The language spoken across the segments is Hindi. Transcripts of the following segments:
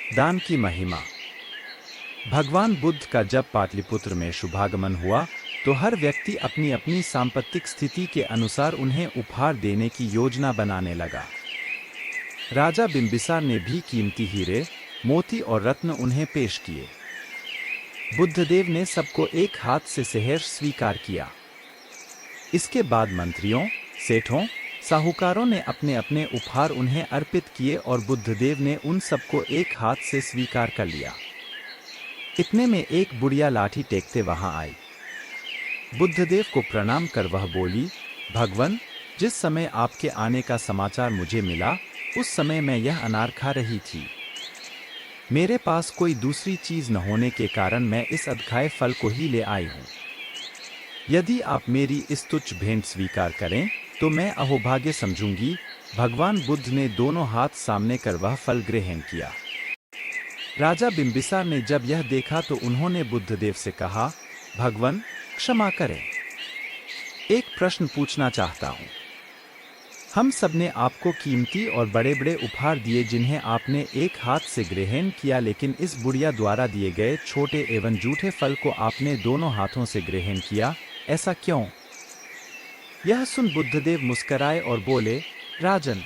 दान की महिमा। भगवान बुद्ध का जब पाटलिपुत्र में शुभागमन हुआ तो हर व्यक्ति अपनी अपनी सांपत्तिक स्थिति के अनुसार उन्हें उपहार देने की योजना बनाने लगा। राजा बिंबिसार ने भी कीमती हीरे, मोती और रत्न उन्हें पेश किए। बुद्धदेव ने सबको एक हाथ से सहर्ष स्वीकार किया। इसके बाद मंत्रियों, सेठों, साहूकारों ने अपने अपने उपहार उन्हें अर्पित किए और बुद्धदेव ने उन सबको एक हाथ से स्वीकार कर लिया। इतने में एक बुढ़िया लाठी टेकते वहां आई। बुद्धदेव को प्रणाम कर वह बोली, भगवन, जिस समय आपके आने का समाचार मुझे मिला उस समय मैं यह अनार खा रही थी। मेरे पास कोई दूसरी चीज न होने के कारण मैं इस अधखाए फल को ही ले आई हूं। यदि आप मेरी इस तुच्छ भेंट स्वीकार करें तो मैं अहोभाग्य समझूंगी। भगवान बुद्ध ने दोनों हाथ सामने कर वह फल ग्रहण किया। राजा बिंबिसार ने जब यह देखा तो उन्होंने बुद्धदेव से कहा, भगवन, क्षमा करें, एक प्रश्न पूछना चाहता हूं। हम सबने आपको कीमती और बड़े बड़े उपहार दिए जिन्हें आपने एक हाथ से ग्रहण किया, लेकिन इस बुढ़िया द्वारा दिए गए छोटे एवं जूठे फल को आपने दोनों हाथों से ग्रहण किया, ऐसा क्यों? यह सुन बुद्धदेव मुस्कराए और बोले, राजन,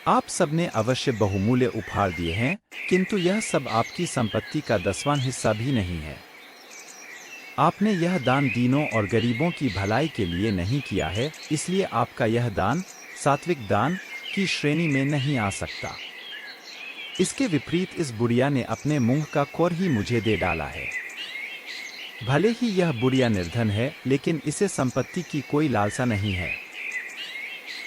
आप सबने अवश्य बहुमूल्य उपहार दिए हैं, किंतु यह सब आपकी संपत्ति का 10वां हिस्सा भी नहीं है। आपने यह दान दीनों और गरीबों की भलाई के लिए नहीं किया है, इसलिए आपका यह दान सात्विक दान की श्रेणी में नहीं आ सकता। इसके विपरीत इस बुढ़िया ने अपने मुंह का कोर ही मुझे दे डाला है। भले ही यह बुढ़िया निर्धन है, लेकिन इसे संपत्ति की कोई लालसा नहीं है।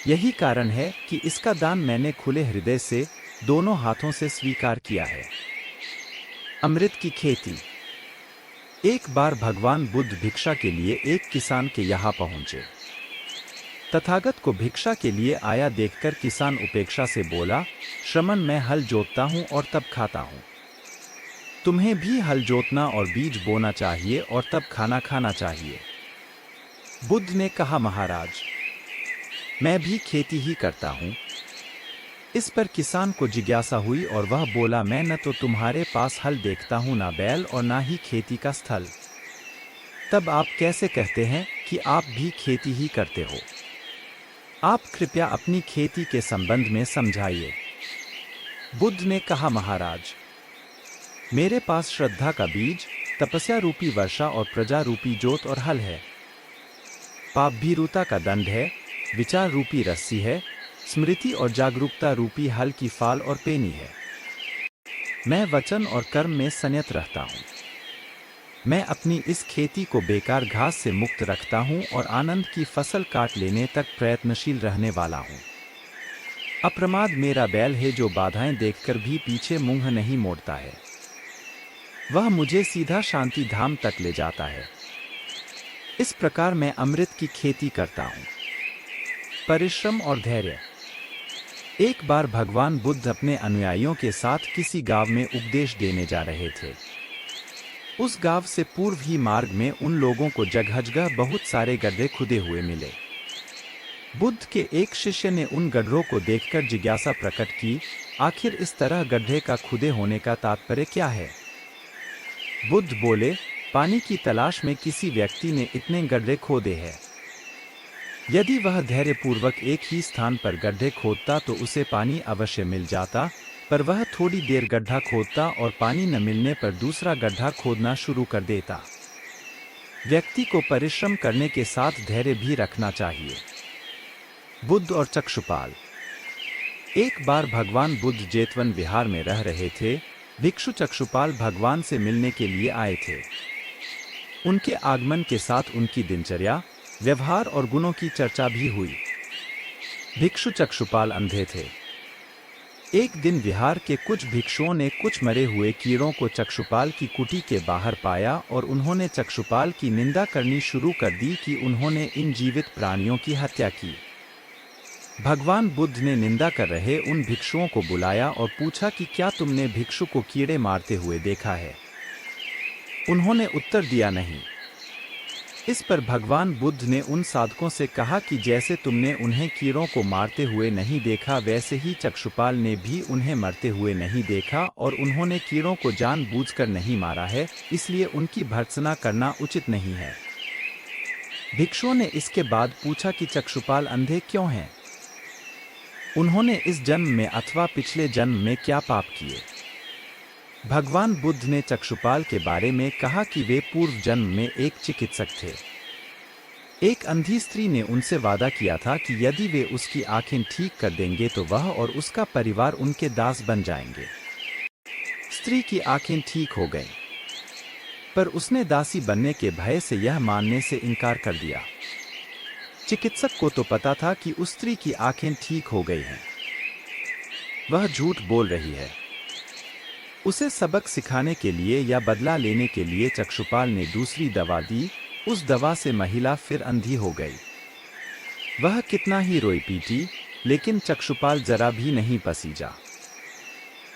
यही कारण है कि इसका दान मैंने खुले हृदय से दोनों हाथों से स्वीकार किया है। अमृत की खेती। एक बार भगवान बुद्ध भिक्षा के लिए एक किसान के यहाँ पहुंचे। तथागत को भिक्षा के लिए आया देखकर किसान उपेक्षा से बोला, श्रमण, मैं हल जोतता हूँ और तब खाता हूँ। तुम्हें भी हल जोतना और बीज बोना चाहिए और तब खाना खाना चाहिए। बुद्ध ने कहा, महाराज, मैं भी खेती ही करता हूँ। इस पर किसान को जिज्ञासा हुई और वह बोला, मैं न तो तुम्हारे पास हल देखता हूँ, ना बैल और ना ही खेती का स्थल। तब आप कैसे कहते हैं कि आप भी खेती ही करते हो? आप कृपया अपनी खेती के संबंध में समझाइए। बुद्ध ने कहा, महाराज, मेरे पास श्रद्धा का बीज, तपस्या रूपी वर्षा और प्रजा रूपी जोत और हल है। पाप भीरुता का दंड है, विचार रूपी रस्सी है, स्मृति और जागरूकता रूपी हल की फाल और पेनी है। मैं वचन और कर्म में संयत रहता हूँ। मैं अपनी इस खेती को बेकार घास से मुक्त रखता हूँ और आनंद की फसल काट लेने तक प्रयत्नशील रहने वाला हूँ। अप्रमाद मेरा बैल है जो बाधाएं देखकर भी पीछे मुंह नहीं मोड़ता है। वह मुझे सीधा शांति धाम तक ले जाता है। इस प्रकार मैं अमृत की खेती करता हूँ। परिश्रम और धैर्य। एक बार भगवान बुद्ध अपने अनुयायियों के साथ किसी गांव में उपदेश देने जा रहे थे। उस गांव से पूर्व ही मार्ग में उन लोगों को जगह बहुत सारे गड्ढे खुदे हुए मिले। बुद्ध के एक शिष्य ने उन गड्ढों को देखकर जिज्ञासा प्रकट की, आखिर इस तरह गड्ढे का खुदे होने का तात्पर्य क्या है? बुद्ध बोले, पानी की तलाश में किसी व्यक्ति ने इतने गड्ढे खोदे हैं। यदि वह धैर्यपूर्वक एक ही स्थान पर गड्ढे खोदता तो उसे पानी अवश्य मिल जाता, पर वह थोड़ी देर गड्ढा खोदता और पानी न मिलने पर दूसरा गड्ढा खोदना शुरू कर देता। व्यक्ति को परिश्रम करने के साथ धैर्य भी रखना चाहिए। बुद्ध और चक्षुपाल। एक बार भगवान बुद्ध जेतवन विहार में रह रहे थे। भिक्षु चक्षुपाल भगवान से मिलने के लिए आए थे। उनके आगमन के साथ उनकी दिनचर्या, व्यवहार और गुणों की चर्चा भी हुई। भिक्षु चक्षुपाल अंधे थे। एक दिन विहार के कुछ भिक्षुओं ने कुछ मरे हुए कीड़ों को चक्षुपाल की कुटी के बाहर पाया और उन्होंने चक्षुपाल की निंदा करनी शुरू कर दी कि उन्होंने इन जीवित प्राणियों की हत्या की। भगवान बुद्ध ने निंदा कर रहे उन भिक्षुओं को बुलाया और पूछा कि क्या तुमने भिक्षु को कीड़े मारते हुए देखा है? उन्होंने उत्तर दिया, नहीं। इस पर भगवान बुद्ध ने उन साधकों से कहा कि जैसे तुमने उन्हें कीड़ों को मारते हुए नहीं देखा, वैसे ही चक्षुपाल ने भी उन्हें मरते हुए नहीं देखा और उन्होंने कीड़ों को जानबूझकर नहीं मारा है, इसलिए उनकी भर्त्सना करना उचित नहीं है। भिक्षुओं ने इसके बाद पूछा कि चक्षुपाल अंधे क्यों हैं? उन्होंने इस जन्म में अथवा पिछले जन्म में क्या पाप किए? भगवान बुद्ध ने चक्षुपाल के बारे में कहा कि वे पूर्व जन्म में एक चिकित्सक थे। एक अंधी स्त्री ने उनसे वादा किया था कि यदि वे उसकी आंखें ठीक कर देंगे तो वह और उसका परिवार उनके दास बन जाएंगे। स्त्री की आंखें ठीक हो गईं, पर उसने दासी बनने के भय से यह मानने से इनकार कर दिया। चिकित्सक को तो पता था कि उस स्त्री की आंखें ठीक हो गई हैं, वह झूठ बोल रही है। उसे सबक सिखाने के लिए या बदला लेने के लिए चक्षुपाल ने दूसरी दवा दी। उस दवा से महिला फिर अंधी हो गई। वह कितना ही रोई पीटी, लेकिन चक्षुपाल जरा भी नहीं पसीजा।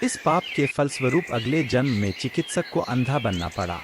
इस पाप के फलस्वरूप अगले जन्म में चिकित्सक को अंधा बनना पड़ा।